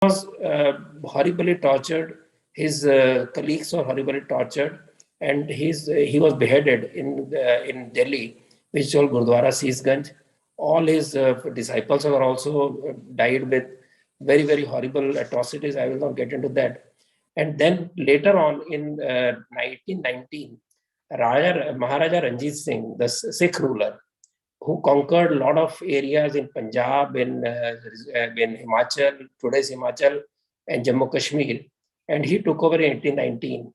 was horribly tortured. His colleagues were horribly tortured, and he was beheaded in Delhi, which is called Gurdwara Sisganj. All his disciples were also died with very horrible atrocities. I will not get into that. And then later on in 1919, Maharaja Ranjit Singh, the Sikh ruler, who conquered a lot of areas in Punjab, in Himachal, today's Himachal, and Jammu Kashmir, and he took over in 1819.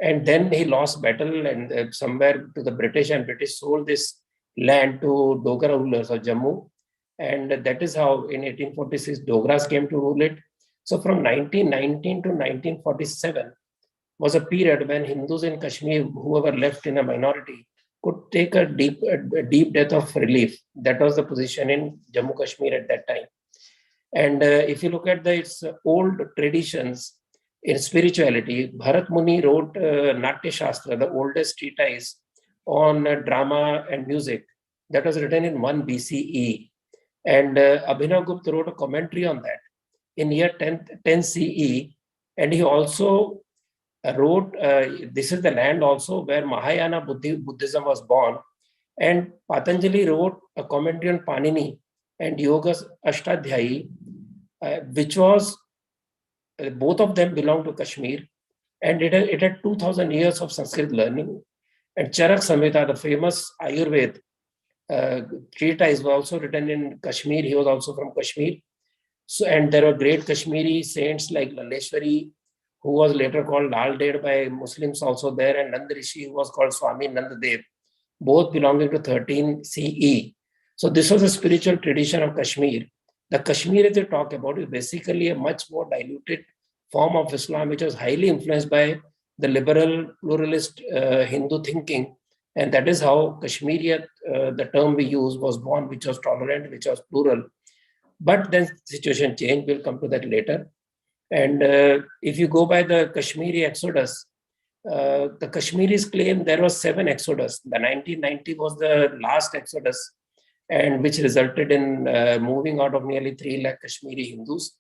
And then he lost battle and somewhere to the British, and British sold this land to Dogra rulers of Jammu. And that is how in 1846 Dogras came to rule it. So from 1919 to 1947 was a period when Hindus in Kashmir, whoever left in a minority, could take a deep depth of relief. That was the position in Jammu Kashmir at that time. And if you look at its old traditions in spirituality, Bharat Muni wrote Natya Shastra, the oldest treatise on drama and music, that was written in 1 BCE. And Abhinav Gupta wrote a commentary on that in year 10 CE. And he also wrote, this is the land also where Mahayana Buddhism was born. And Patanjali wrote a commentary on Panini and Yoga Ashtadhyayi, which was, both of them belong to Kashmir. And it had 2000 years of Sanskrit learning. And Charak Samhita, the famous Ayurveda treatise, was also written in Kashmir. He was also from Kashmir. So, and there were great Kashmiri saints like Laleshwari, who was later called Lal Ded by Muslims also there, and Nand Rishi, who was called Swami Nandadev, both belonging to 13 CE. So this was a spiritual tradition of Kashmir. The Kashmiri they talk about is basically a much more diluted form of Islam, which was highly influenced by the liberal pluralist Hindu thinking. And that is how Kashmiriyat, the term we use, was born, which was tolerant, which was plural. But then situation changed. We'll come to that later. And if you go by the Kashmiri exodus, the Kashmiris claim there was 7 exodus. The 1990 was the last exodus, and which resulted in moving out of nearly 3 lakh Kashmiri Hindus.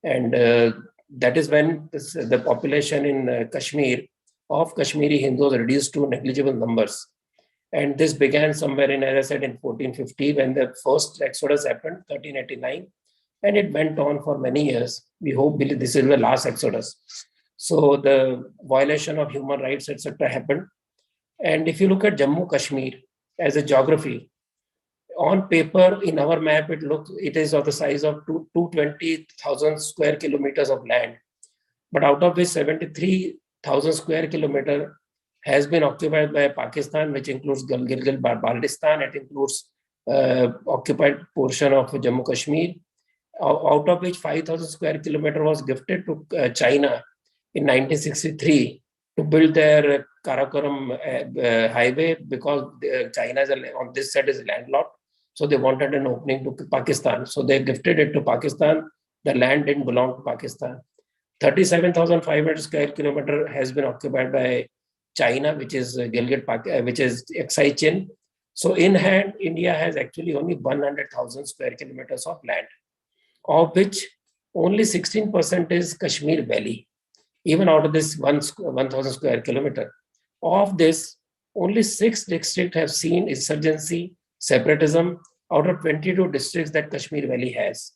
And that is when the population in Kashmir of Kashmiri Hindus reduced to negligible numbers. And this began somewhere in, as I said, in 1450 when the first exodus happened, 1389, and it went on for many years. We hope this is the last exodus. So the violation of human rights, etc., happened. And if you look at Jammu Kashmir as a geography, on paper in our map, it is of the size of 220,000 square kilometers of land, but out of which 73,000 square kilometer has been occupied by Pakistan, which includes Gilgit-Baltistan. It includes occupied portion of Jammu Kashmir, out of which 5,000 square kilometer was gifted to China in 1963 to build their Karakoram highway, because China is on this side is landlocked. So they wanted an opening to Pakistan. So they gifted it to Pakistan. The land didn't belong to Pakistan. 37,500 square kilometer has been occupied by China, which is which is Aksai Chin. So in hand, India has actually only 100,000 square kilometers of land, of which only 16% is Kashmir Valley. Even out of this 1,000 square kilometer, of this, only 6 districts have seen insurgency, separatism out of 22 districts that Kashmir Valley has.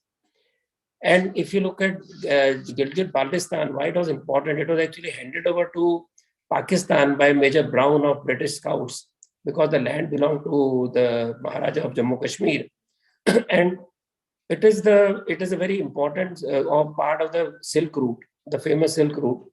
And if you look at Gilgit-Baltistan, why it was important, it was actually handed over to Pakistan by Major Brown of British Scouts, because the land belonged to the Maharaja of Jammu Kashmir. And it is a very important part of the Silk Route, the famous Silk Route.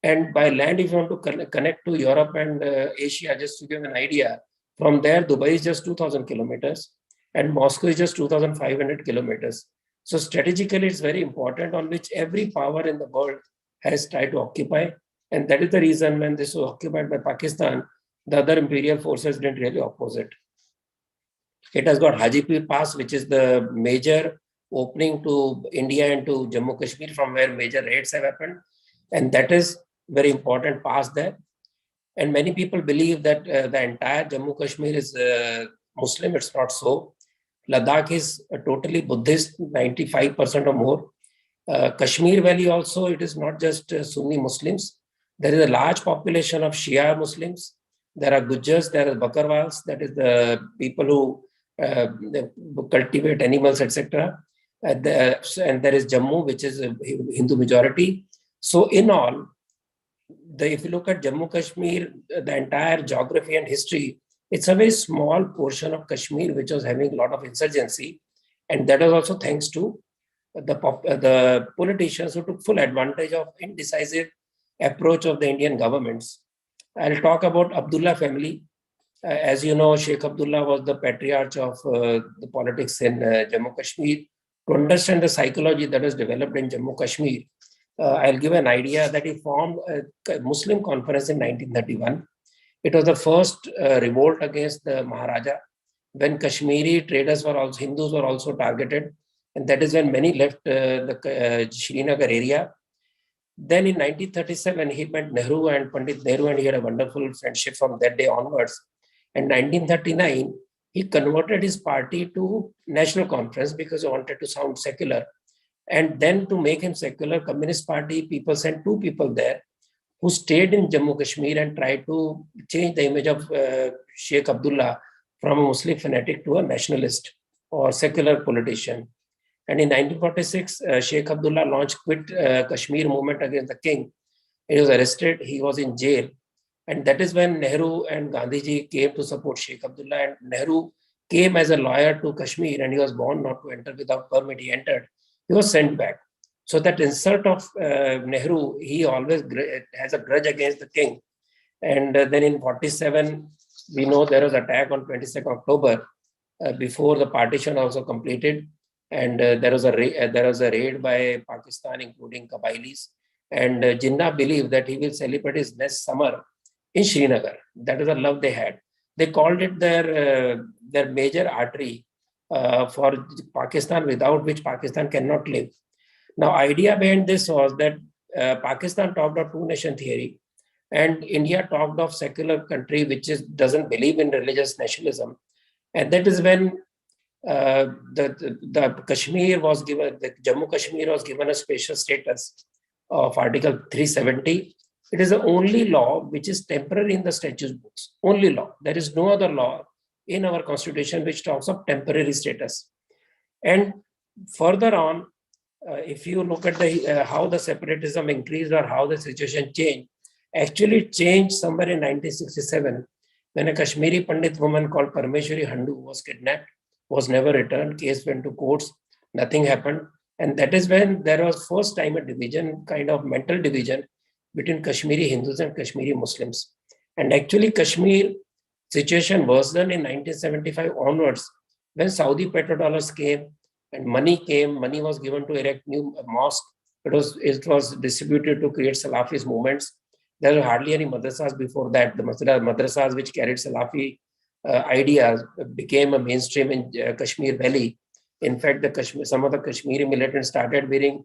And by land, if you want to connect to Europe and Asia, just to give an idea, from there, Dubai is just 2,000 kilometers and Moscow is just 2,500 kilometers. So strategically, it's very important, on which every power in the world has tried to occupy. And that is the reason when this was occupied by Pakistan, the other imperial forces didn't really oppose it. It has got Hajipur Pass, which is the major opening to India and to Jammu Kashmir, from where major raids have happened. And that is very important pass there. And many people believe that the entire Jammu Kashmir is Muslim. It's not so. Ladakh is totally Buddhist, 95% or more. Kashmir Valley also, it is not just Sunni Muslims. There is a large population of Shia Muslims. There are Gujars, there are Bakarwals, that is the people who cultivate animals, etc. And there is Jammu, which is a Hindu majority. So in all, if you look at Jammu Kashmir, the entire geography and history, it's a very small portion of Kashmir which was having a lot of insurgency. And that was also thanks to the politicians who took full advantage of indecisive approach of the Indian governments. I'll talk about Abdullah family. As you know, Sheikh Abdullah was the patriarch of the politics in Jammu Kashmir. To understand the psychology that was developed in Jammu Kashmir, I'll give an idea that he formed a Muslim conference in 1931. It was the first revolt against the Maharaja, when Kashmiri traders were also, Hindus were also targeted. And that is when many left the Srinagar area. Then in 1937, he met Nehru and Pandit Nehru, and he had a wonderful friendship from that day onwards. In 1939, he converted his party to National Conference because he wanted to sound secular. And then to make him secular, Communist Party people sent two people there who stayed in Jammu Kashmir and tried to change the image of Sheikh Abdullah from a Muslim fanatic to a nationalist or secular politician. And in 1946, Sheikh Abdullah launched Quit Kashmir movement against the king. He was arrested, he was in jail. And that is when Nehru and Gandhiji came to support Sheikh Abdullah. And Nehru came as a lawyer to Kashmir, and he was warned not to enter without permit. He entered. He was sent back. So that insult of Nehru, he always has a grudge against the king. And then in 47, we know there was attack on 22nd October before the partition also completed. And there was a raid by Pakistan, including Qabailis. And Jinnah believed that he will celebrate his next summer in Srinagar. That is the love they had. They called it their major artery for Pakistan, without which Pakistan cannot live. Now, idea behind this was that Pakistan talked of two-nation theory, and India talked of secular country which doesn't believe in religious nationalism. And that is when the Kashmir was given, the Jammu Kashmir was given a special status of Article 370. It is the only law which is temporary in the statute books. Only law. There is no other law in our constitution which talks of temporary status. And further on, if you look at how the separatism increased or how the situation changed, actually it changed somewhere in 1967 when a Kashmiri Pandit woman called Parmeshwari Handu was kidnapped, was never returned, case went to courts, nothing happened. And that is when there was first time a division, kind of mental division between Kashmiri Hindus and Kashmiri Muslims. And actually Kashmir situation worsened in 1975 onwards when Saudi petrodollars came and money came, money was given to erect new mosque. It was distributed to create Salafist movements. There were hardly any madrasas before that. The madrasas which carried Salafi ideas became a mainstream in Kashmir Valley. In fact, some of the Kashmiri militants started wearing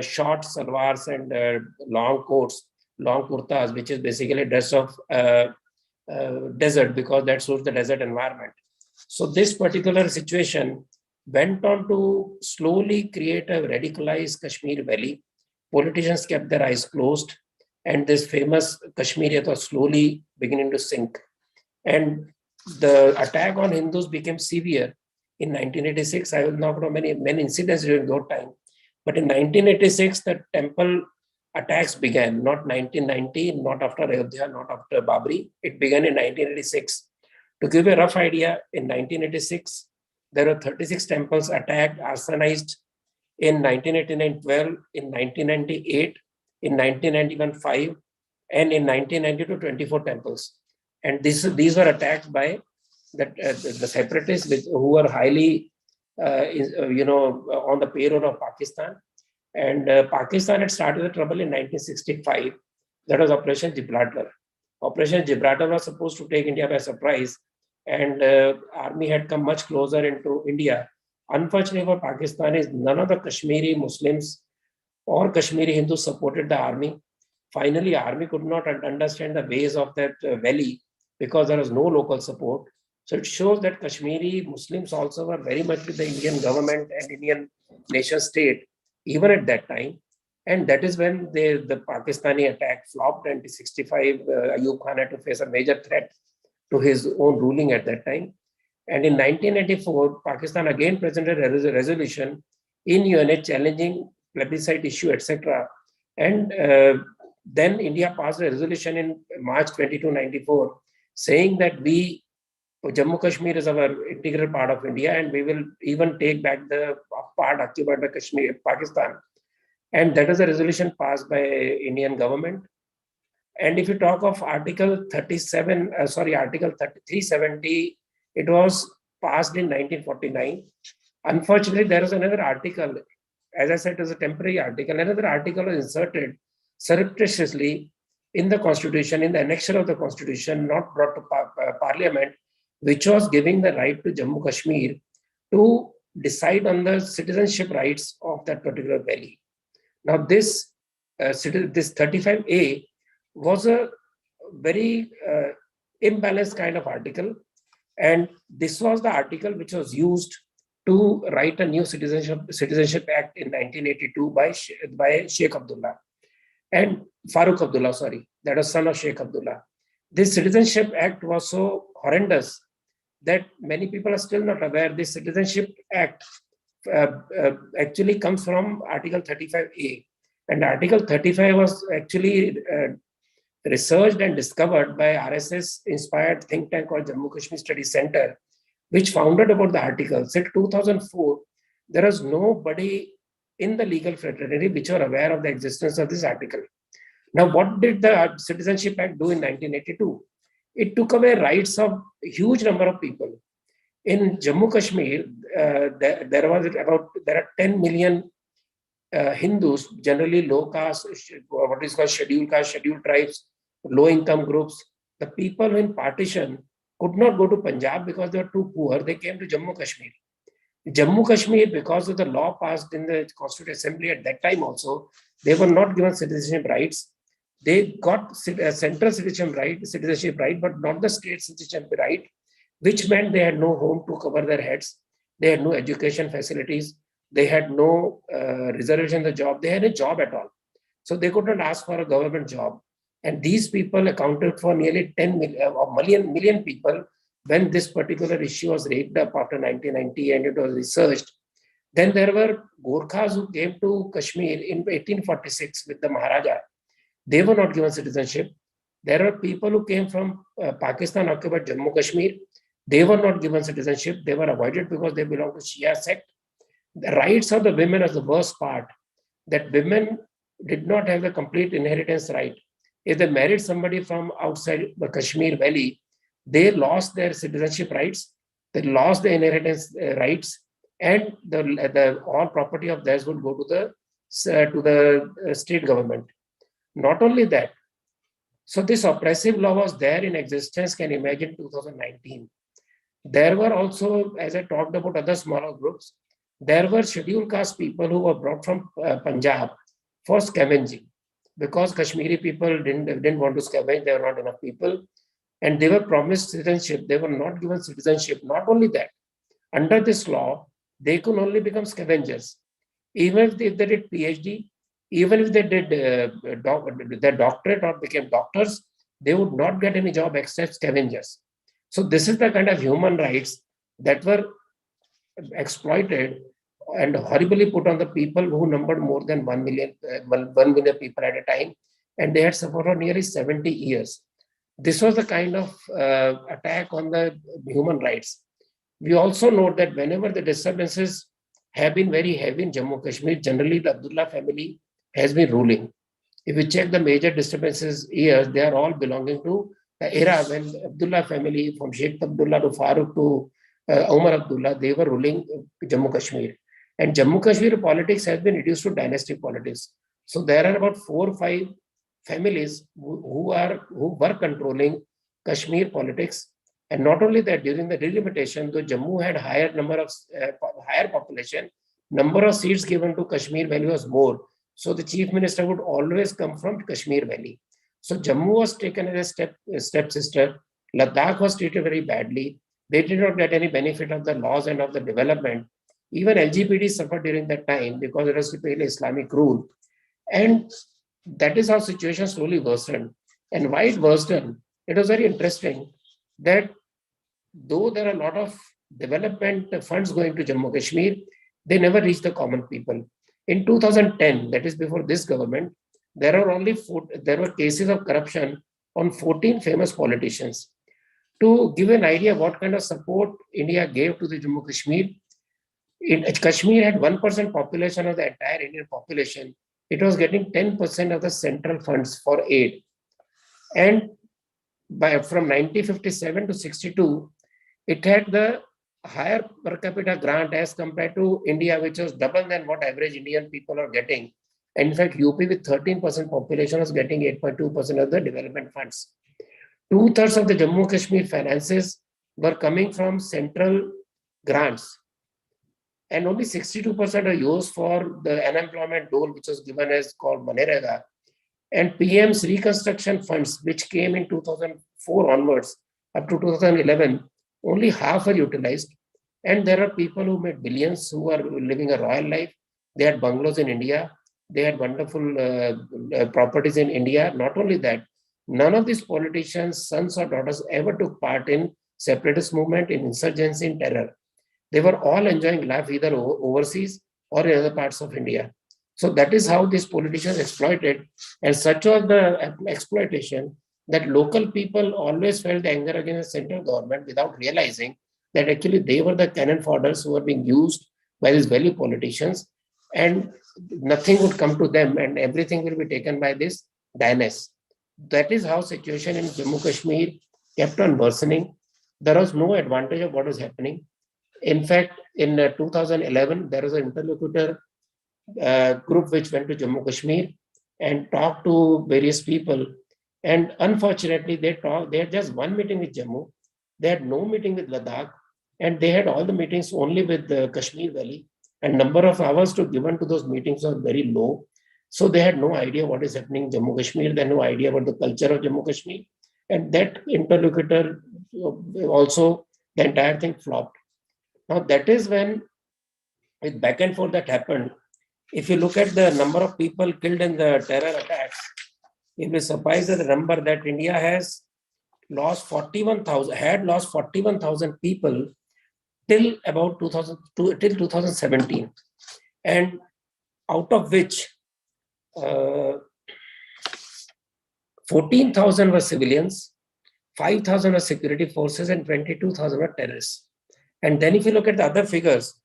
short salwars and long coats, long kurtas, which is basically dress of desert because that suits the desert environment. So this particular situation went on to slowly create a radicalized Kashmir Valley. Politicians kept their eyes closed, and this famous Kashmiriyat was slowly beginning to sink. And the attack on Hindus became severe in 1986. I will not know many incidents during that time, but in 1986 the temple attacks began. Not 1990, not after Ayodhya, not after Babri. It began in 1986. To give a rough idea, in 1986 there were 36 temples attacked, arsonized. In 1989, 12. In 1998, in 1991, 5. And in 1992, 24 temples. And these were attacked by the separatists who were highly, on the payroll of Pakistan. And Pakistan had started the trouble in 1965. That was Operation Gibraltar. Operation Gibraltar was supposed to take India by surprise, and army had come much closer into India. Unfortunately for Pakistanis, none of the Kashmiri Muslims or Kashmiri Hindus supported the army. Finally, army could not understand the ways of that valley because there was no local support. So it shows that Kashmiri Muslims also were very much with the Indian government and Indian nation state, even at that time. And that is when the Pakistani attack flopped, and the 65 Ayub Khan had to face a major threat to his own ruling at that time. And in 1994, Pakistan again presented a resolution in UNH challenging plebiscite issue, etc. And then India passed a resolution in March 2294 saying that Jammu Kashmir is our integral part of India, and we will even take back the part occupied by Kashmir, Pakistan. And that is a resolution passed by Indian government. And if you talk of Article 370, it was passed in 1949. Unfortunately, there is another article, as I said, it was a temporary article. Another article was inserted surreptitiously in the constitution, in the annexure of the constitution, not brought to parliament, which was giving the right to Jammu Kashmir to decide on the citizenship rights of that particular valley. Now, this 35A was a very imbalanced kind of article, and this was the article which was used to write a new Citizenship Act in 1982 by Sheikh Abdullah and Farooq Abdullah, that was son of Sheikh Abdullah. This Citizenship Act was so horrendous that many people are still not aware. This Citizenship Act actually comes from Article 35A. And Article 35 was actually researched and discovered by RSS-inspired think tank called Jammu Kashmir Studies Center, which founded about the article. Since 2004, there was nobody in the legal fraternity which were aware of the existence of this article. Now, what did the Citizenship Act do in 1982? It took away rights of a huge number of people. In Jammu Kashmir, there are 10 million Hindus, generally low caste, what is called scheduled caste, scheduled tribes, low income groups. The people in partition could not go to Punjab because they were too poor. They came to Jammu Kashmir. Jammu Kashmir, because of the law passed in the Constituent Assembly at that time also, they were not given citizenship rights. They got central citizenship right, but not the state citizenship right, which meant they had no home to cover their heads. They had no education facilities. They had no reservation in the job. They had a job at all. So they could not ask for a government job. And these people accounted for nearly 10 million people when this particular issue was raked up after 1990 and it was researched. Then there were Gorkhas who came to Kashmir in 1846 with the Maharaja. They were not given citizenship. There are people who came from Pakistan occupied Jammu Kashmir. They were not given citizenship. They were avoided because they belonged to Shia sect. The rights of the women is the worst part, that women did not have the complete inheritance right. If they married somebody from outside the Kashmir Valley, they lost their citizenship rights, they lost the inheritance rights, and the all property of theirs would go to the state government. Not only that, so this oppressive law was there in existence, can imagine 2019. There were also, as I talked about other smaller groups, there were scheduled caste people who were brought from Punjab for scavenging because Kashmiri people didn't want to scavenge, there were not enough people, and they were promised citizenship. They were not given citizenship. Not only that, under this law, they could only become scavengers. Even if they did PhD, even if they did their doctorate or became doctors, they would not get any job except scavengers. So this is the kind of human rights that were exploited and horribly put on the people who numbered more than 1 million people at a time, and they had suffered for nearly 70 years. This was the kind of attack on the human rights. We also note that whenever the disturbances have been very heavy in Jammu Kashmir, generally the Abdullah family has been ruling. If you check the major disturbances years, they are all belonging to the era when Abdullah family, from Sheikh Abdullah to Farooq to Umar Abdullah, they were ruling Jammu Kashmir. And Jammu Kashmir politics has been reduced to dynastic politics. So there are about 4 or 5 families who were controlling Kashmir politics. And not only that, during the delimitation, though Jammu had higher population, number of seats given to Kashmir Valley was more. So the chief minister would always come from Kashmir Valley. So Jammu was taken as a stepsister. Ladakh was treated very badly. They did not get any benefit of the laws and of the development. Even LGBT suffered during that time because it was typically Islamic rule. And that is how situation slowly worsened. And why it worsened, it was very interesting that though there are a lot of development funds going to Jammu Kashmir, they never reach the common people. In 2010, that is before this government, there were cases of corruption on 14 famous politicians. To give an idea what kind of support India gave to the Jammu Kashmir, Kashmir had 1% population of the entire Indian population. It was getting 10% of the central funds for aid. And from 1957 to 62, it had the higher per capita grant as compared to India, which was double than what average Indian people are getting. In fact, UP with 13% population was getting 8.2% of the development funds. Two-thirds of the Jammu Kashmir finances were coming from central grants, and only 62% are used for the unemployment dole, which was given as called Manrega. And PM's reconstruction funds, which came in 2004 onwards up to 2011, only half are utilized. And there are people who made billions who are living a royal life. They had bungalows in India. They had wonderful properties in India. Not only that, none of these politicians, sons or daughters, ever took part in separatist movement, in insurgency, in terror. They were all enjoying life either overseas or in other parts of India. So that is how these politicians exploited. And such was the exploitation that local people always felt the anger against the central government without realizing that actually they were the cannon fodder who were being used by these value politicians, and nothing would come to them and everything will be taken by this Daenerys. That is how situation in Jammu Kashmir kept on worsening. There was no advantage of what was happening. In fact, in 2011, there was an interlocutor group which went to Jammu Kashmir and talked to various people. And unfortunately, they had just one meeting with Jammu. They had no meeting with Ladakh, and they had all the meetings only with the Kashmir Valley. And number of hours to given to those meetings was very low. So they had no idea what is happening in Jammu Kashmir. They had no idea about the culture of Jammu Kashmir. And that interlocutor also, the entire thing flopped. Now that is when, with back and forth that happened, if you look at the number of people killed in the terror attacks, you'll be surprised at the number that India has lost 41,000 people till about 2017. And out of which 14,000 were civilians, 5,000 were security forces, and 22,000 were terrorists. And then if you look at the other figures,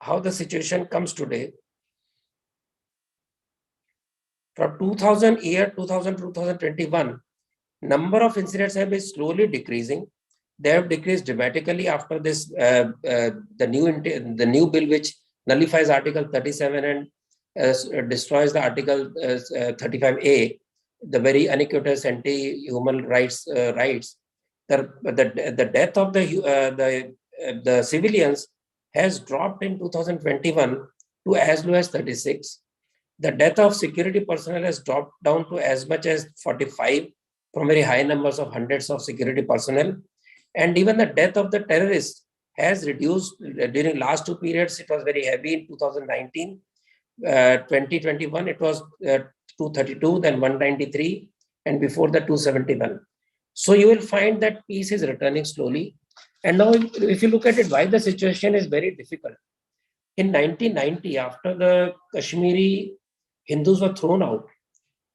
how the situation comes today, from 2000 year 2000 to 2021, number of incidents have been slowly decreasing. They have decreased dramatically after this the new bill which nullifies Article 37 and destroys the Article 35A, the very unequitous anti-human rights rights. The death of the civilians has dropped in 2021 to as low as 36. The death of security personnel has dropped down to as much as 45 from very high numbers of hundreds of security personnel. And even the death of the terrorists has reduced during last two periods. It was very heavy in 2019. 2021, it was 232, then 193, and before the 271. So you will find that peace is returning slowly. And now, if you look at it, why the situation is very difficult. In 1990, after the Kashmiri Hindus were thrown out,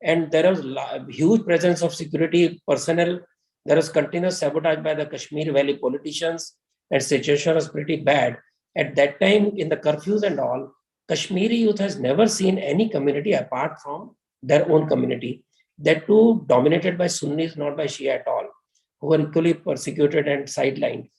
and there was huge presence of security personnel, there was continuous sabotage by the Kashmir Valley politicians, and situation was pretty bad. At that time, in the curfews and all, Kashmiri youth has never seen any community apart from their own community. That too dominated by Sunnis, not by Shia at all, who were equally persecuted and sidelined.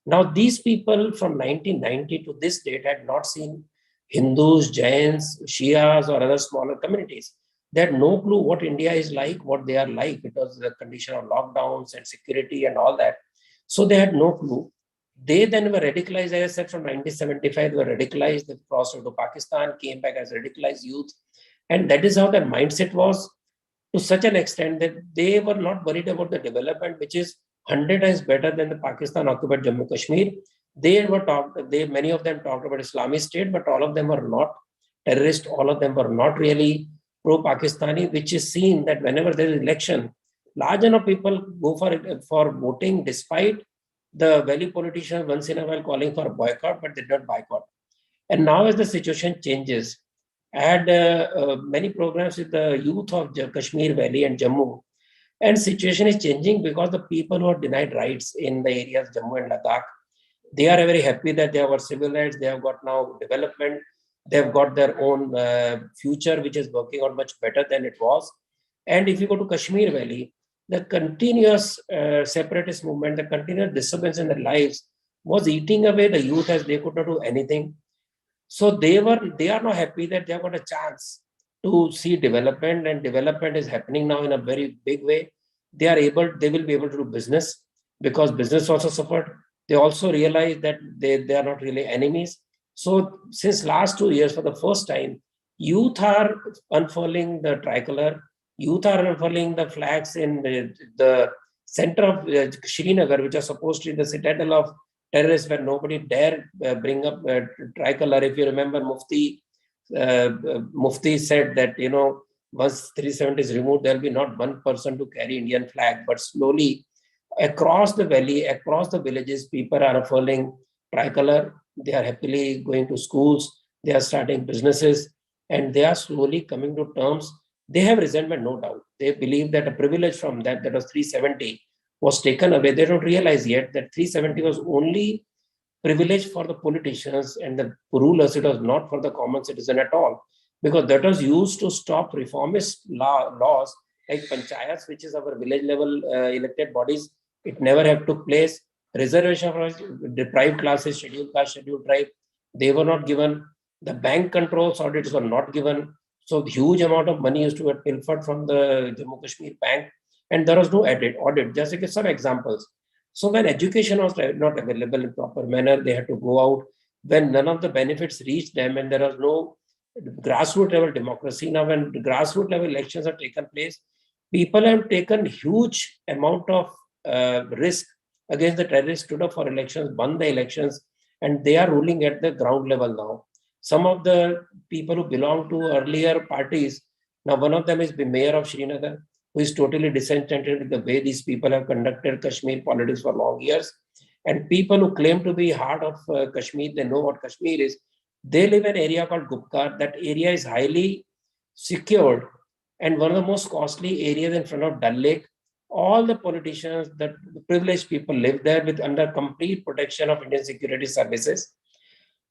Now, these people from 1990 to this date had not seen Hindus, Jains, Shias, or other smaller communities. They had no clue what India is like, what they are like, because the condition of lockdowns and security and all that. So they had no clue. They then were radicalized, as I said, from 1975, they were radicalized, they crossed over to Pakistan, came back as radicalized youth. And that is how their mindset was, to such an extent that they were not worried about the development, which is 100 times better than the Pakistan occupied Jammu Kashmir. They were talked, they many of them talked about Islamic State, but all of them were not terrorists, all of them were not really pro-Pakistani, which is seen that whenever there is election, large enough people go for voting despite the Valley politicians once in a while calling for boycott, but they did not boycott. And now as the situation changes, I had many programs with the youth of Kashmir Valley and Jammu, and situation is changing because the people who are denied rights in the areas Jammu and Ladakh, they are very happy that they have got civil rights, they have got now development, they have got their own future, which is working out much better than it was. And if you go to Kashmir Valley, the continuous separatist movement, the continuous disturbance in their lives was eating away the youth as they could not do anything. So they are not happy that they have got a chance to see development, and development is happening now in a very big way. They will be able to do business because business also suffered. They also realize that they are not really enemies. So since last 2 years, for the first time, youth are unfurling the tricolor, youth are unfurling the flags in the center of Srinagar, which are supposed to be the citadel of terrorists, where nobody dare bring up tricolor. If you remember, Mufti said that, once 370 is removed, there will be not one person to carry Indian flag, but slowly across the valley, across the villages, people are unfurling tricolor. They are happily going to schools. They are starting businesses, and they are slowly coming to terms. They have resentment, no doubt. They believe that a privilege from that was 370, was taken away. They don't realize yet that 370 was only privilege for the politicians and the rulers. It was not for the common citizen at all, because that was used to stop reformist laws like panchayats, which is our village level elected bodies. It never have took place. Reservation for deprived classes, scheduled caste, scheduled tribe, they were not given. The bank controls audits were not given. So huge amount of money used to get pilfered from the Jammu Kashmir bank, and there was no audit. Just to give some examples. So when education was not available in proper manner, they had to go out. When none of the benefits reached them, and there was no grassroots level democracy. Now, when grassroots level elections have taken place, people have taken huge amount of risk against the terrorists, stood up for elections, won the elections, and they are ruling at the ground level now. Some of the people who belong to earlier parties, now one of them is the mayor of Srinagar, who is totally disenchanted with the way these people have conducted Kashmir politics for long years. And people who claim to be heart of Kashmir, they know what Kashmir is. They live in an area called Gupkar. That area is highly secured and one of the most costly areas in front of Dal Lake. All the politicians, the privileged people live there with under complete protection of Indian security services.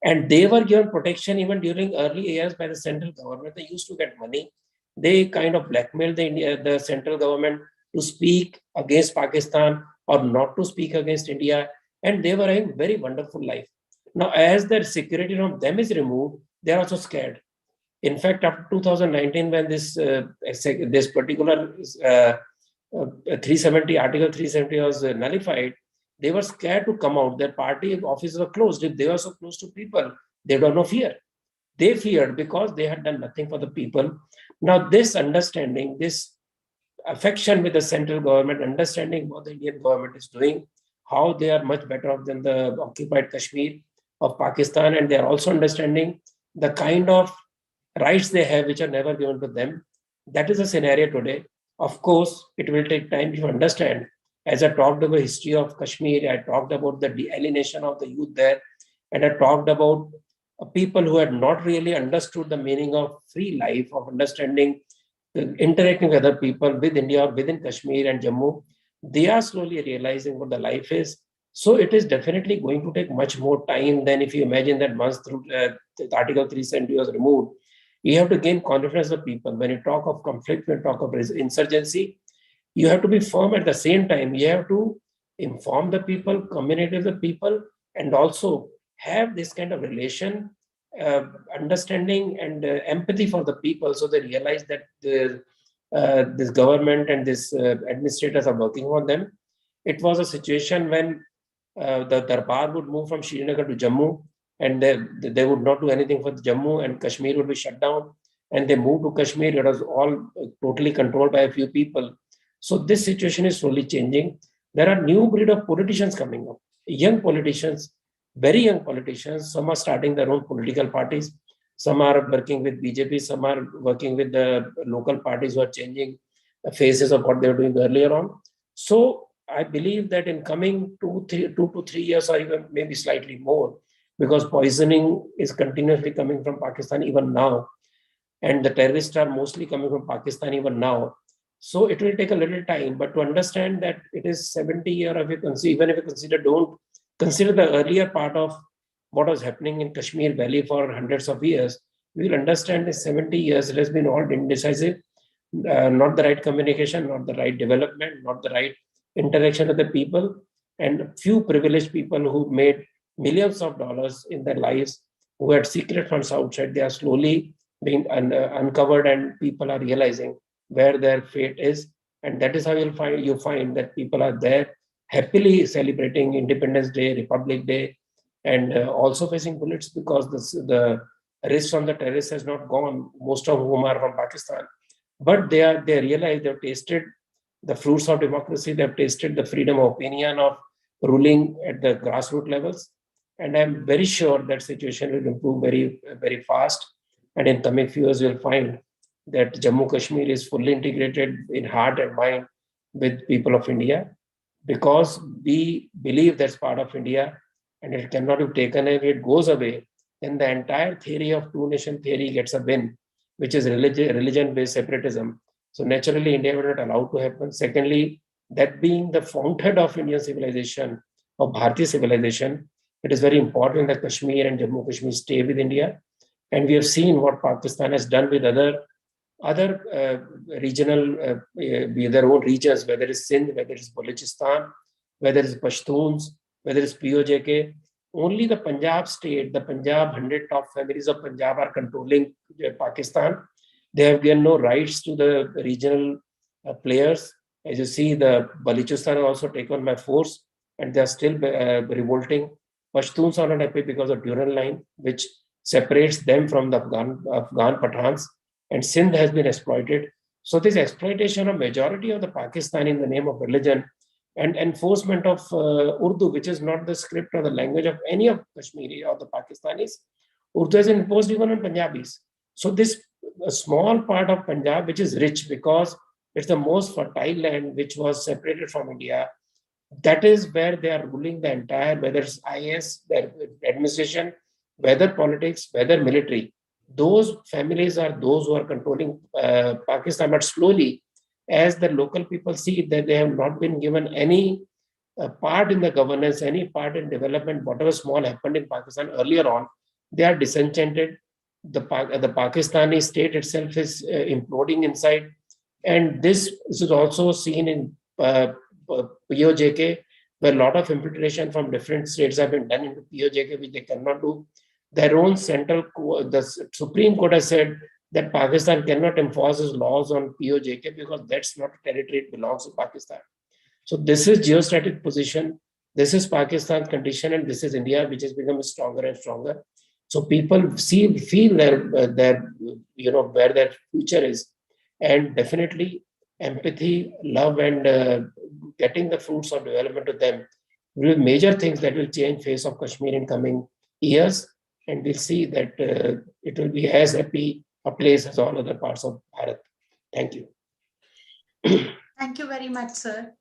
And they were given protection even during early years by the central government. They used to get money. They kind of blackmailed the central government to speak against Pakistan or not to speak against India. And they were having very wonderful life. Now, as their security from them is removed, they are also scared. In fact, after 2019, when this particular 370 Article 370 was nullified, they were scared to come out. Their party offices were closed. If they were so close to people, they had no fear. They feared because they had done nothing for the people. Now, this understanding, this affection with the central government, understanding what the Indian government is doing, how they are much better off than the occupied Kashmir of Pakistan, and they are also understanding the kind of rights they have which are never given to them. That is the scenario today. Of course, it will take time to understand. As I talked about the history of Kashmir, I talked about the alienation of the youth there, and I talked about people who had not really understood the meaning of free life, of understanding, interacting with other people, with India, within Kashmir and Jammu. They are slowly realizing what the life is. So it is definitely going to take much more time than if you imagine that once through the Article 370 was removed, you have to gain confidence of people. When you talk of conflict, when you talk of insurgency, you have to be firm at the same time. You have to inform the people, communicate with the people, and also have this kind of relation, understanding and empathy for the people, so they realize that this government and this administrators are working on them. It was a situation when the Darbar would move from Srinagar to Jammu, and they would not do anything for Jammu, and Kashmir would be shut down. And they moved to Kashmir. It was all totally controlled by a few people. So this situation is slowly changing. There are new breed of politicians coming up, young politicians. very young politicians. Some are starting their own political parties. Some are working with BJP. Some are working with the local parties who are changing the faces of what they were doing earlier on. So I believe that in coming 2 to 3 years, or even maybe slightly more, because poisoning is continuously coming from Pakistan even now, and the terrorists are mostly coming from Pakistan even now. So it will take a little time, but to understand that it is 70 years, if you consider, even if you consider, don't consider the earlier part of what was happening in Kashmir Valley for hundreds of years, we will understand that 70 years it has been all indecisive, not the right communication, not the right development, not the right interaction with the people, and few privileged people who made millions of dollars in their lives, who had secret funds outside, they are slowly being uncovered, and people are realizing where their fate is. And that is how you find that people are there happily celebrating Independence Day, Republic Day, and also facing bullets, because the risk from the terrorists has not gone, most of whom are from Pakistan. But they realize they've tasted the fruits of democracy, they've tasted the freedom of opinion, of ruling at the grassroots levels. And I'm very sure that situation will improve very, very fast. And in coming few years, you'll find that Jammu Kashmir is fully integrated in heart and mind with people of India, because we believe that's part of India and it cannot be taken away. If it goes away, then the entire theory of two nation theory gets a win, which is religion-based separatism. So naturally, India would not allow to happen. Secondly, that being the fountain of Indian civilization, of Bharatiya civilization, it is very important that Kashmir and Jammu Kashmir stay with India. And we have seen what Pakistan has done with other regional, their own regions, whether it's Sindh, whether it's Balochistan, whether it's Pashtuns, whether it's POJK. Only the Punjab state, the Punjab 100 top families of Punjab are controlling Pakistan. They have given no rights to the regional players. As you see, the Balochistan are also taken by force, and they are still revolting. Pashtuns are not happy because of Durand line, which separates them from the Afghan Pathans, and Sindh has been exploited. So this exploitation of majority of the Pakistan in the name of religion, and enforcement of Urdu, which is not the script or the language of any of Kashmiri or the Pakistanis. Urdu is imposed even on Punjabis. So this a small part of Punjab, which is rich because it's the most fertile land which was separated from India, that is where they are ruling the entire, whether it's IS, their administration, whether politics, whether military. Those families are those who are controlling Pakistan, but slowly, as the local people see that they have not been given any part in the governance, any part in development, whatever small happened in Pakistan earlier on, they are disenchanted. The Pakistani state itself is imploding inside. And this is also seen in POJK, where a lot of infiltration from different states have been done into POJK, which they cannot do. Their own the Supreme Court has said that Pakistan cannot enforce its laws on POJK because that's not a territory, it belongs to Pakistan. So this is geostrategic position. This is Pakistan's condition, and this is India, which has become stronger and stronger. So people feel their where their future is, and definitely empathy, love, and getting the fruits of development to them will be major things that will change face of Kashmir in coming years, and we'll see that it will be as happy a place as all other parts of Bharat. Thank you. Thank you very much, sir.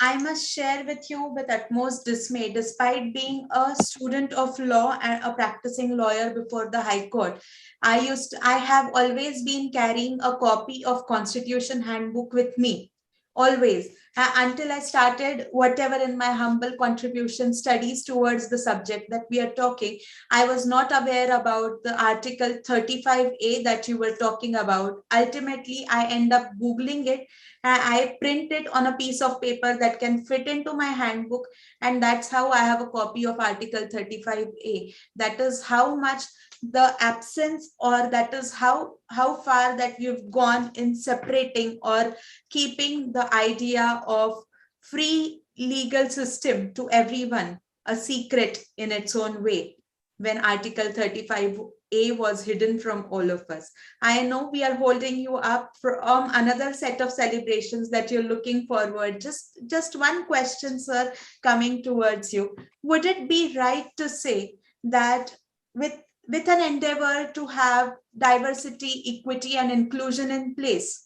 I must share with you with utmost dismay, despite being a student of law and a practicing lawyer before the High Court, I have always been carrying a copy of Constitution Handbook with me, always, until I started whatever in my humble contribution studies towards the subject that we are talking. I was not aware about the Article 35A that you were talking about. Ultimately, I end up Googling it. I print it on a piece of paper that can fit into my handbook, and that's how I have a copy of Article 35A. That is how much the absence, or that is how far that we've gone in separating or keeping the idea of free legal system to everyone a secret in its own way. when Article 35A was hidden from all of us. I know we are holding you up from another set of celebrations that you're looking forward. Just one question, sir, coming towards you. Would it be right to say that with an endeavor to have diversity, equity, and inclusion in place,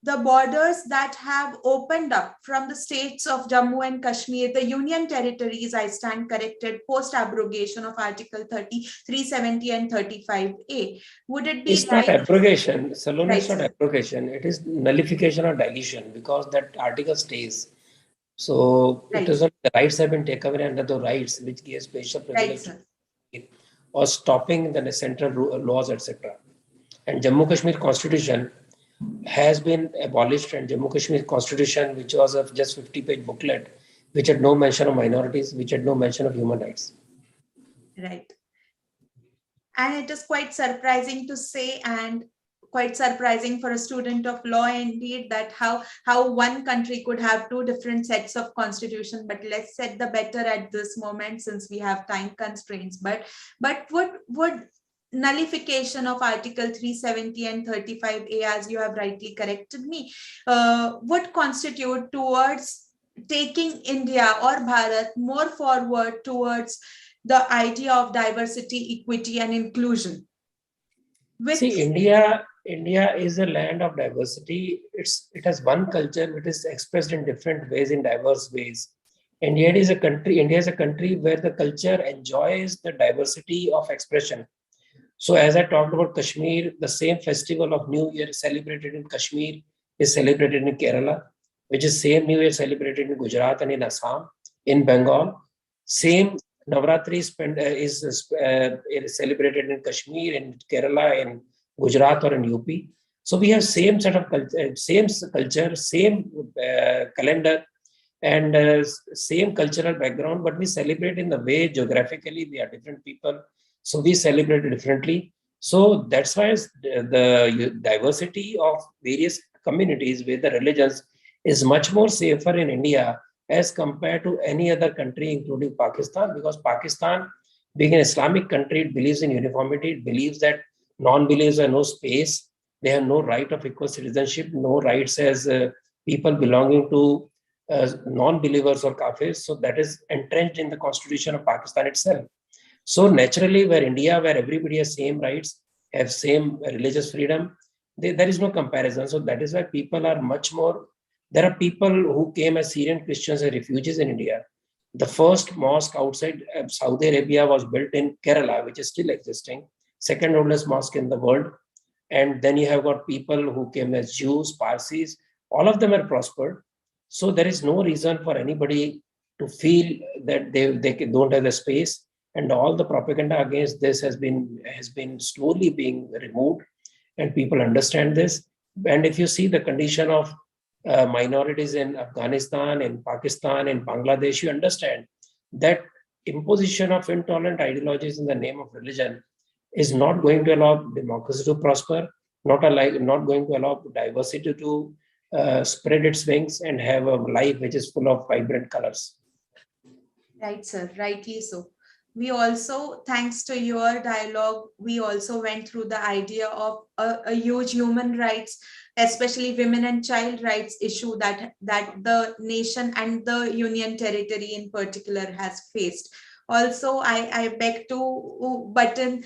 the borders that have opened up from the states of Jammu and Kashmir, the union territories, I stand corrected, post abrogation of Article 30, 370 and 35A. Would it be It's right? not abrogation, Saloni, Right, it's not sir. abrogation. It is nullification or dilution because that article stays. So it Right, doesn't, the rights have been taken away under the rights which gives special right, privilege sir. or stopping the central laws, etc. And Jammu Kashmir constitution has been abolished, and Jammu Kashmir constitution, which was a just 50-page booklet, which had no mention of minorities, which had no mention of human rights. Right. And it is quite surprising to say, and quite surprising for a student of law indeed, that how one country could have two different sets of constitution. But let's set the better at this moment, since we have time constraints. But would nullification of Article 370 and 35A, as you have rightly corrected me, would constitute towards taking India or Bharat more forward towards the idea of diversity, equity, and inclusion? See, India is a land of diversity. It has one culture which is expressed in different ways, in diverse ways. India is a country where the culture enjoys the diversity of expression. So as I talked about Kashmir, the same festival of New Year celebrated in Kashmir is celebrated in Kerala, which is same New Year celebrated in Gujarat and in Assam, in Bengal. Same Navratri is celebrated in Kashmir, in Kerala, in Gujarat, or in UP. So we have same set of same culture, same calendar, and same cultural background, but we celebrate in the way geographically we are different people, so we celebrate differently. So that's why the diversity of various communities with the religions is much more safer in India as compared to any other country, including Pakistan, because Pakistan, being an Islamic country, it believes in uniformity. It believes that non-believers have no space. They have no right of equal citizenship, no rights as people belonging to non-believers or kafirs. So that is entrenched in the constitution of Pakistan itself. So naturally, where India, where everybody has same rights, have same religious freedom, there is no comparison. So that is why people are much more. There are people who came as Syrian Christians as refugees in India. The first mosque outside Saudi Arabia was built in Kerala, which is still existing, second oldest mosque in the world. And then you have got people who came as Jews, Parsis, all of them are prospered. So there is no reason for anybody to feel that they don't have the space. And all the propaganda against this has been slowly being removed, and people understand this. And if you see the condition of minorities in Afghanistan, in Pakistan, in Bangladesh, you understand that imposition of intolerant ideologies in the name of religion is not going to allow democracy to prosper, not going to allow diversity to spread its wings and have a life which is full of vibrant colors. Right, sir. Rightly so. We also, thanks to your dialogue, we also went through the idea of a huge human rights, especially women and child rights issue that the nation and the union territory in particular has faced. Also, I beg to button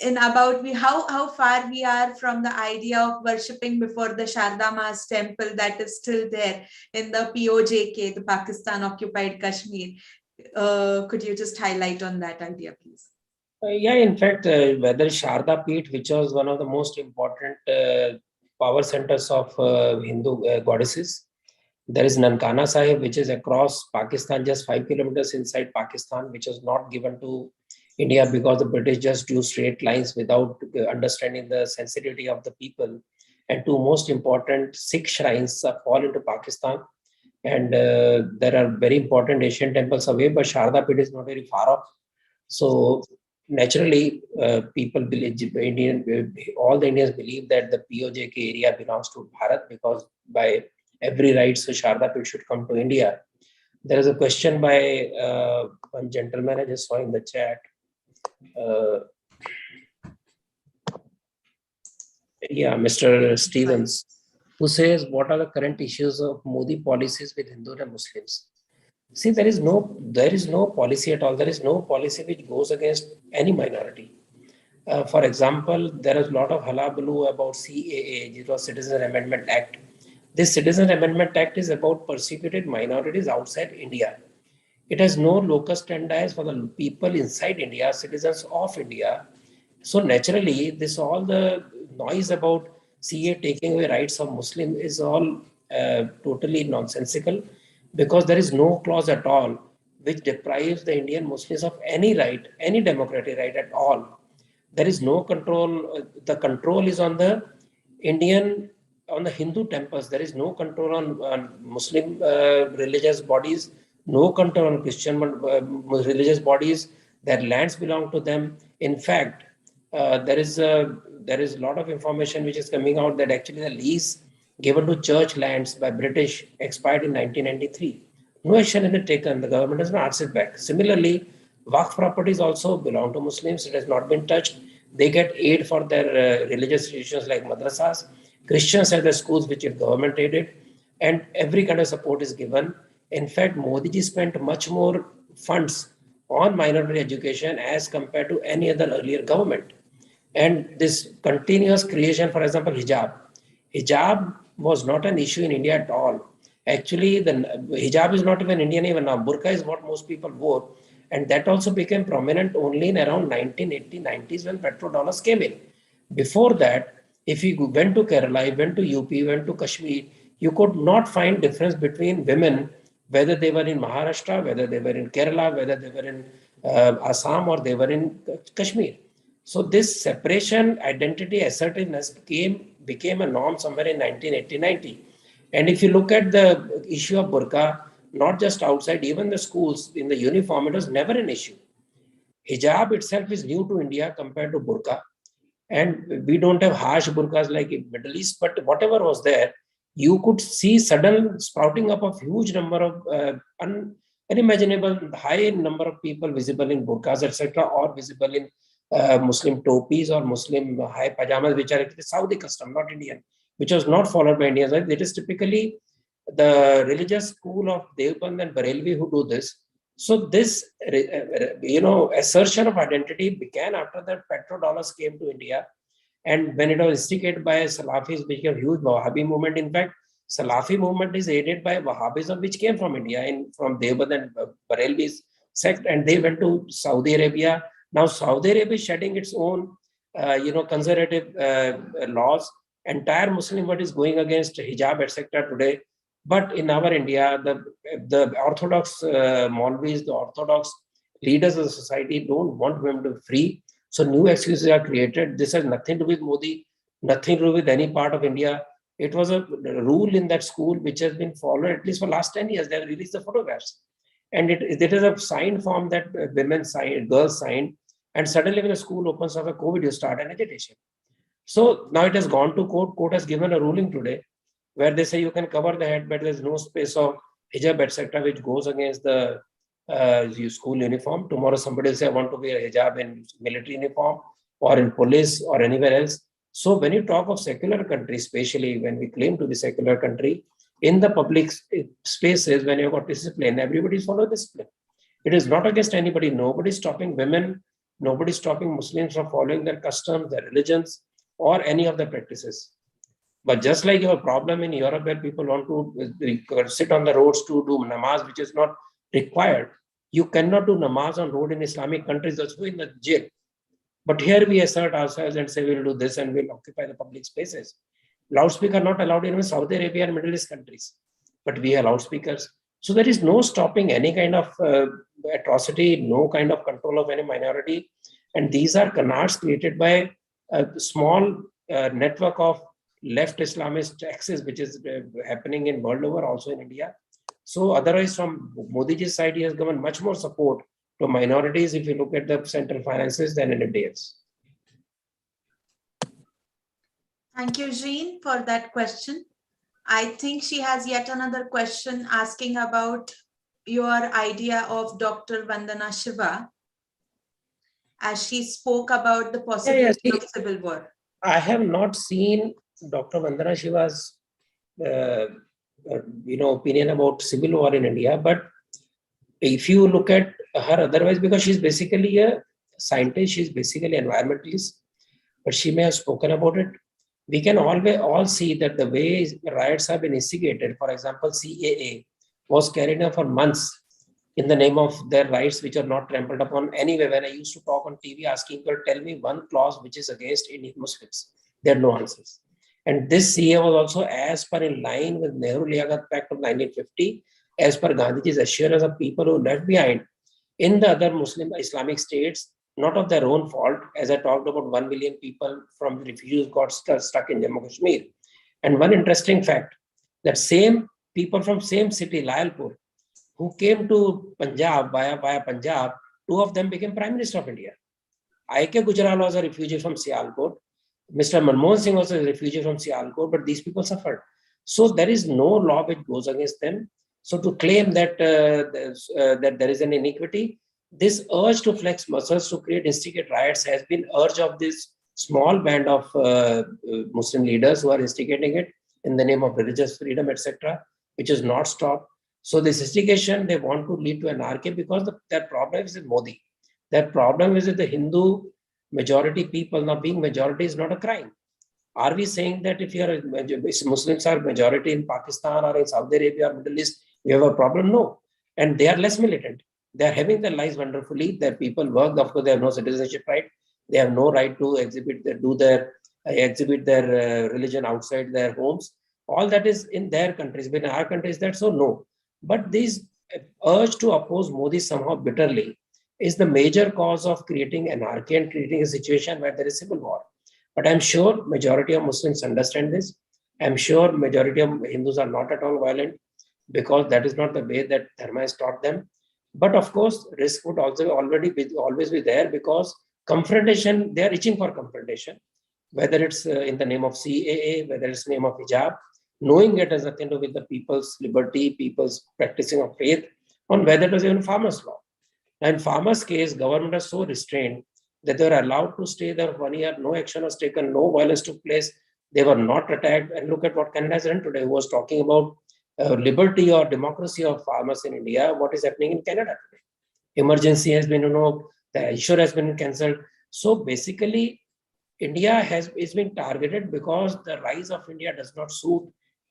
in about how far we are from the idea of worshipping before the Sharda Ma's temple that is still there in the POJK, the Pakistan occupied Kashmir. Could you just highlight on that idea, please? Yeah, in fact, whether Sharda Peeth, which was one of the most important power centers of Hindu goddesses, there is Nankana Sahib, which is across Pakistan, just 5 kilometers inside Pakistan, which was not given to India because the British just drew straight lines without understanding the sensitivity of the people. And two most important Sikh shrines fall into Pakistan. And there are very important Asian temples away, but Sharda Peeth is not very far off. So naturally, people believe, all the Indians believe that the POJK area belongs to Bharat, because by every right, so Sharda Peeth should come to India. There is a question by one gentleman I just saw in the chat. Yeah, Mr. Stevens, who says, what are the current issues of Modi policies with Hindus and Muslims? See, there is no policy at all. There is no policy which goes against any minority. For example, there is a lot of hullabaloo about CAA, it was Citizen Amendment Act. This Citizen Amendment Act is about persecuted minorities outside India. It has no locus standi for the people inside India, citizens of India. So naturally, this all the noise about CA taking away rights of Muslim is all totally nonsensical, because there is no clause at all which deprives the Indian Muslims of any right, any democratic right at all. There is no control. The control is on the Indian, on the Hindu temples. There is no control on Muslim religious bodies, no control on Christian religious bodies. Their lands belong to them. In fact, there is a lot of information which is coming out that actually the lease given to church lands by British expired in 1993. No action has been taken. The government has not asked it back. Similarly, Waqf properties also belong to Muslims. It has not been touched. They get aid for their religious institutions like madrasas. Christians have their schools which are government aided, and every kind of support is given. In fact, Modi ji spent much more funds on minority education as compared to any other earlier government. And this continuous creation, for example, hijab was not an issue in India at all. Actually, the hijab is not even Indian even now. Burqa is what most people wore. And that also became prominent only in around 1980, 90s when petrodollars came in. Before that, if you went to Kerala, went to UP, went to Kashmir, you could not find difference between women, whether they were in Maharashtra, whether they were in Kerala, whether they were in Assam, or they were in Kashmir. So this separation, identity, assertiveness became a norm somewhere in 1980-90. And if you look at the issue of burqa, not just outside, even the schools, in the uniform, it was never an issue. Hijab itself is new to India compared to burqa. And we don't have harsh burqas like in Middle East, but whatever was there, you could see sudden sprouting up of huge number of unimaginable high number of people visible in burqas, etc., or visible in Muslim topis or Muslim high pajamas, which are Saudi custom, not Indian, which was not followed by Indians. Right? It is typically the religious school of Deoband and Barelvi who do this. So this, assertion of identity began after the petrodollars came to India, and when it was instigated by Salafis, which became a huge Wahhabi movement. In fact, Salafi movement is aided by Wahhabism, which came from India, from Deoband and Barelvi's sect, and they went to Saudi Arabia. Now Saudi Arabia is shedding its own, conservative laws. Entire Muslim world is going against hijab, etc. today. But in our India, the Orthodox Maulvis, the Orthodox leaders of the society don't want women to be free. So new excuses are created. This has nothing to do with Modi, nothing to do with any part of India. It was a rule in that school which has been followed at least for last 10 years. They have released the photographs. And it is a signed form that women signed, girls signed. And suddenly when a school opens after COVID, you start an agitation. So now it has gone to court. Court has given a ruling today where they say you can cover the head, but there's no space of hijab, etc., which goes against the school uniform. Tomorrow somebody will say, I want to wear a hijab in military uniform or in police or anywhere else. So when you talk of secular country, especially when we claim to be secular country, in the public spaces, when you've got discipline, everybody's follow discipline. It is not against anybody. Nobody's stopping women. Nobody's stopping Muslims from following their customs, their religions, or any of the practices. But just like you have a problem in Europe where people want to sit on the roads to do namaz, which is not required, you cannot do namaz on road in Islamic countries, also in the jail. But here we assert ourselves and say we'll do this and we'll occupy the public spaces. Loudspeaker not allowed in Saudi Arabia and Middle East countries, but we have loudspeakers. So there is no stopping any kind of atrocity, no kind of control of any minority. And these are canards created by a small network of left Islamist axis, which is happening in world over, also in India. So otherwise, from Modi ji's side, he has given much more support to minorities if you look at the central finances than anybody else. Thank you, Jean, for that question. I think she has yet another question asking about your idea of Dr. Vandana Shiva as she spoke about the possibility See, of civil war? I have not seen Dr. Vandana Shiva's, uh, opinion about civil war in India. But if you look at her otherwise, because she's basically a scientist, she's basically environmentalist, but she may have spoken about it. We can always all see that the way riots have been instigated, for example, CAA was carried out for months in the name of their rights, which are not trampled upon anyway. When I used to talk on TV asking people, tell me one clause which is against Indian Muslims, there are no answers. And this CA was also as per in line with Nehru Liaquat Pact of 1950, as per Gandhiji's assurance of people who left behind in the other Muslim Islamic states, not of their own fault. As I talked about, 1 million people from the refugees got stuck in Jammu Kashmir. And one interesting fact, that same people from same city, Lalpur, who came to Punjab via Punjab, two of them became Prime Minister of India. I.K. Gujral was a refugee from Sialkot. Mr. Manmohan Singh was a refugee from Sialkot, but these people suffered. So there is no law which goes against them. So to claim that that there is an iniquity, this urge to flex muscles to create instigate riots has been urge of this small band of Muslim leaders who are instigating it in the name of religious freedom, etc., which is not stopped. So this instigation, they want to lead to anarchy because their problem is with Modi. Their problem is with the Hindu majority people. Now being majority is not a crime. Are we saying that if Muslims are majority in Pakistan or in Saudi Arabia or Middle East, we have a problem? No. And they are less militant. They are having their lives wonderfully. Their people work. Of course, they have no citizenship right. They have no right to exhibit their religion outside their homes. All that is in their countries. But in our countries, that's so no. But this urge to oppose Modi somehow bitterly is the major cause of creating anarchy and creating a situation where there is civil war. But I'm sure majority of Muslims understand this. I'm sure majority of Hindus are not at all violent because that is not the way that Dharma has taught them. But of course, risk would also always be there because confrontation, they are itching for confrontation, whether it's in the name of CAA, whether it's name of hijab, knowing it has nothing to do with the people's liberty, people's practicing of faith, on whether it was even farmers' law. And farmers' case, government is so restrained that they were allowed to stay there 1 year, no action was taken, no violence took place, they were not attacked. And look at what Canada has done today, who was talking about liberty or democracy of farmers in India, what is happening in Canada today. Emergency has been, the issue has been cancelled. So basically, India is being targeted because the rise of India does not suit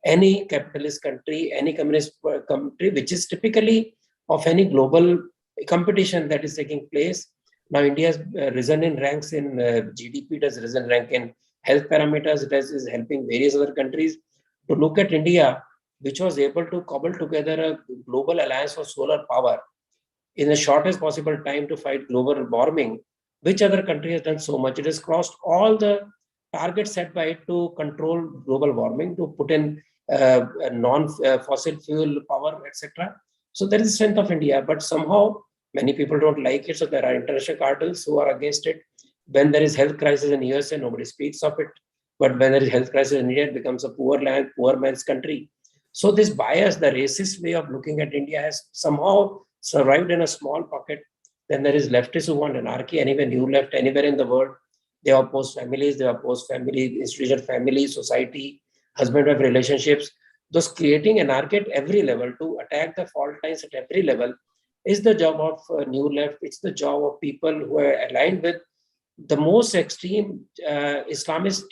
any capitalist country, any communist country, which is typically of any global competition that is taking place. Now, India has risen in ranks in GDP, it has risen rank in health parameters, it is helping various other countries to look at India, which was able to cobble together a global alliance for solar power in the shortest possible time to fight global warming. Which other country has done so much? It has crossed all the targets set by it to control global warming, to put in non-fossil fuel power, etc. So there is strength of India, but somehow many people don't like it. So there are international cartels who are against it. When there is health crisis in USA, nobody speaks of it. But when there is health crisis in India, it becomes a poor man's country. So this bias, the racist way of looking at India has somehow survived in a small pocket. Then there is leftists who want anarchy anywhere, new left, anywhere in the world. They oppose families, they oppose family, institution, family, society, husband-wife relationships. Thus, creating anarchy at every level to attack the fault lines at every level is the job of new left. It's the job of people who are aligned with the most extreme Islamist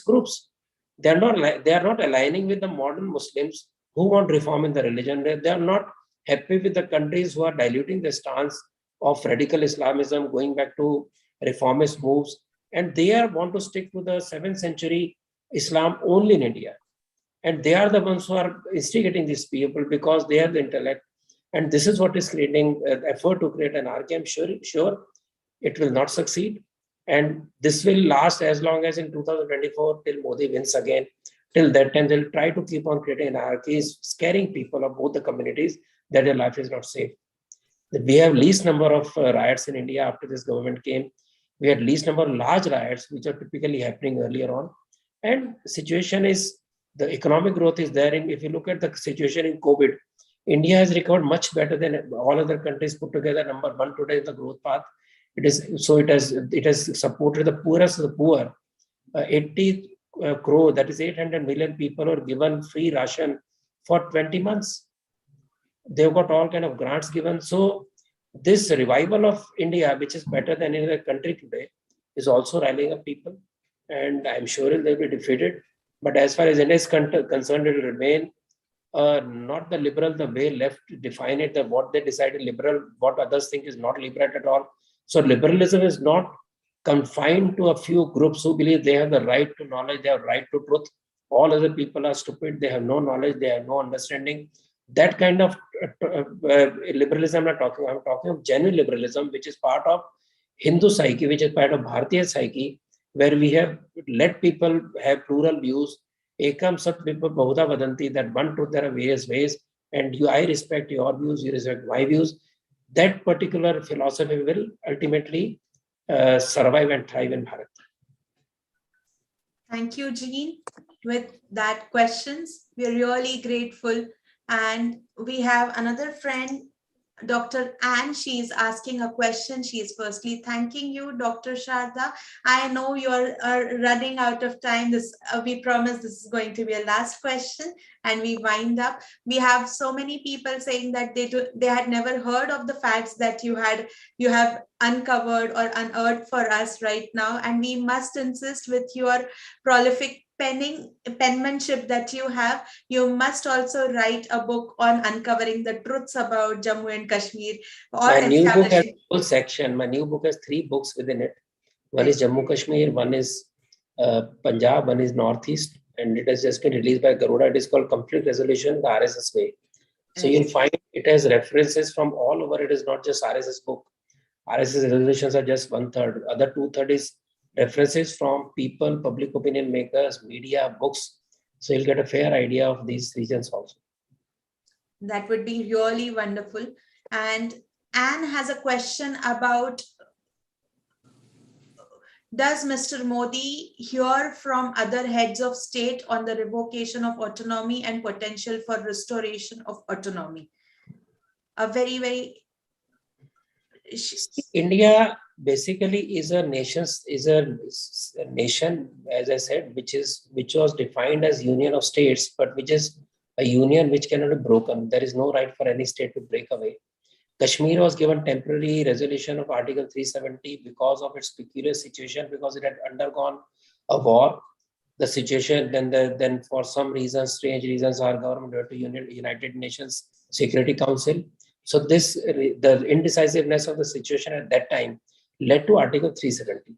groups. They are not aligning with the modern Muslims who want reform in the religion. They are not happy with the countries who are diluting the stance of radical Islamism, going back to reformist moves, and they want to stick to the 7th century Islam only in India. And they are the ones who are instigating these people because they have the intellect. And this is what is creating effort to create anarchy. I'm sure it will not succeed. And this will last as long as in 2024 till Modi wins again. Till that time, they'll try to keep on creating anarchies, scaring people of both the communities that their life is not safe. We have least number of riots in India after this government came. We had least number of large riots, which are typically happening earlier on. And situation is, the economic growth is there. And if you look at the situation in COVID, India has recovered much better than all other countries put together. Number one today in the growth path. It has supported the poorest of the poor. 80 crore, that is 800 million people, are given free ration for 20 months. They've got all kind of grants given. So this revival of India, which is better than any other country today, is also rallying up people, and I'm sure they'll be defeated. But as far as India is concerned, it will remain not the liberal, the way left define it, what they decided liberal, what others think is not liberal at all. So liberalism is not confined to a few groups who believe they have the right to knowledge, they have right to truth. All other people are stupid, they have no knowledge, they have no understanding. That kind of liberalism I'm talking of genuine liberalism, which is part of Hindu psyche, which is part of Bharatiya psyche, where we have let people have plural views. Ekam Sat Bahuda Vadanti, that one truth, there are various ways, and I respect your views, you respect my views. That particular philosophy will ultimately survive and thrive in Bharat. Thank you, Jean. With that questions, we're really grateful. And we have another friend, Dr. Anne. She is asking a question. She is firstly thanking you, Dr. Sharda. I know you're running out of time. We promise this is going to be a last question, and we wind up. We have so many people saying that they had never heard of the facts that you have uncovered or unearthed for us right now, and we must insist with your prolific penmanship that you must also write a book on uncovering the truths about Jammu and Kashmir. My new book has a whole section. My new book has 3 books within it. One is Jammu Kashmir, one is Punjab, one is Northeast, and it has just been released by Garuda. It is called Conflict Resolution the RSS Way. So you'll find it has references from all over. It is not just RSS book. RSS resolutions are just 1/3. Other 2/3 is references from people, public opinion makers, media, books. So you'll get a fair idea of these regions also. That would be really wonderful. And Anne has a question about, does Mr. Modi hear from other heads of state on the revocation of autonomy and potential for restoration of autonomy? A very, very... India basically is a nation, as I said, which was defined as union of states, but which is a union which cannot be broken. There is no right for any state to break away. Kashmir was given temporary resolution of Article 370 because of its peculiar situation, because it had undergone a war. The situation, then for some reasons, strange reasons, our government went to United Nations Security Council. So the indecisiveness of the situation at that time led to Article 370.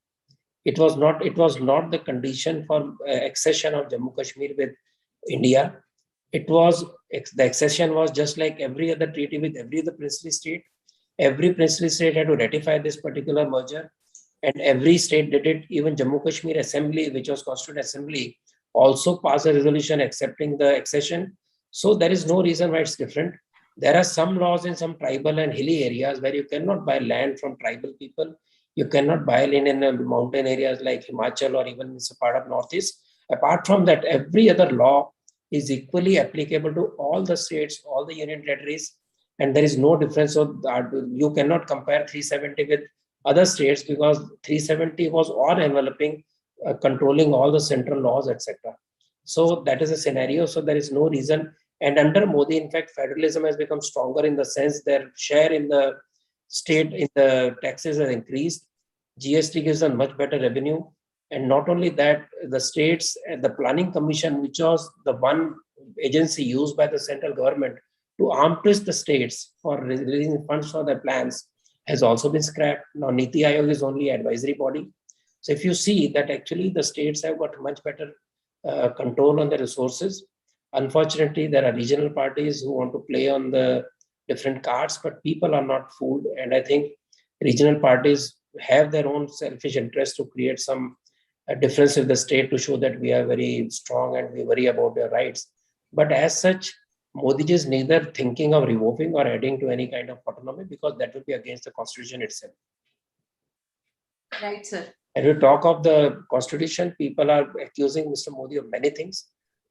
It was not the condition for accession of Jammu Kashmir with India. The accession was just like every other treaty with every other princely state. Every princely state had to ratify this particular merger, and every state did it. Even Jammu Kashmir Assembly, which was Constituent Assembly, also passed a resolution accepting the accession. So there is no reason why it's different. There are some laws in some tribal and hilly areas where you cannot buy land from tribal people. You cannot buy land in mountain areas like Himachal or even in a part of Northeast. Apart from that, every other law is equally applicable to all the states, all the union territories, and there is no difference. So you cannot compare 370 with other states because 370 was all enveloping, controlling all the central laws, etc. So that is a scenario. So there is no reason. And under Modi, in fact, federalism has become stronger in the sense their share in the state in the taxes has increased. GST gives them much better revenue. And not only that, the states, the planning commission, which was the one agency used by the central government to arm twist the states for releasing funds for their plans, has also been scrapped. Now Niti Aayog is only advisory body. So if you see that actually the states have got much better control on the resources. Unfortunately, there are regional parties who want to play on the different cards, but people are not fooled. And I think regional parties have their own selfish interest to create some difference with the state to show that we are very strong and we worry about their rights. But as such, Modi is neither thinking of revoking or adding to any kind of autonomy because that will be against the constitution itself. Right, sir. And we talk of the constitution, people are accusing Mr. Modi of many things,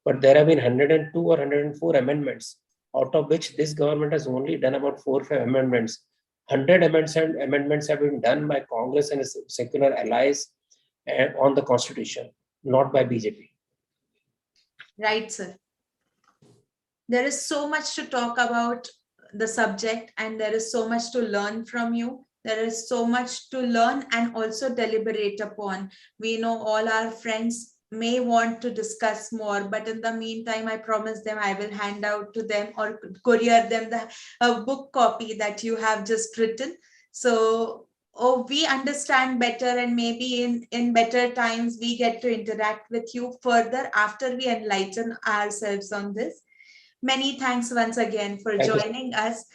but there have been 102 or 104 amendments out of which this government has only done about 4 or 5 amendments. 100 amendments have been done by Congress and its secular allies on the Constitution, not by BJP. Right, sir. There is so much to talk about the subject, and there is so much to learn from you. There is so much to learn and also deliberate upon. We know all our friends may want to discuss more, but in the meantime, I promise them I will hand out to them or courier them the book copy that you have just written. So we understand better, and maybe in better times we get to interact with you further after we enlighten ourselves on this. Many thanks once again for Thank you. joining us.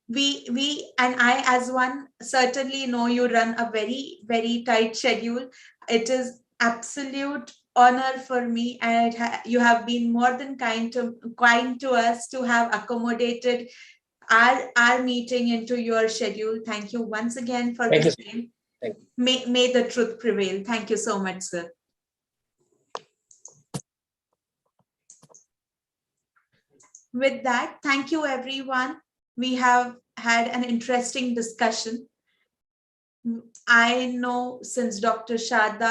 We and I, as one, certainly know you run a very, very tight schedule. It is absolute honor for me, and you have been more than kind to us to have accommodated our meeting into your schedule. Thank you once again for Thank the you. same. Thank you. May the truth prevail. Thank you so much, sir. With that, thank you, everyone. We have had an interesting discussion. I know since Dr. Sharda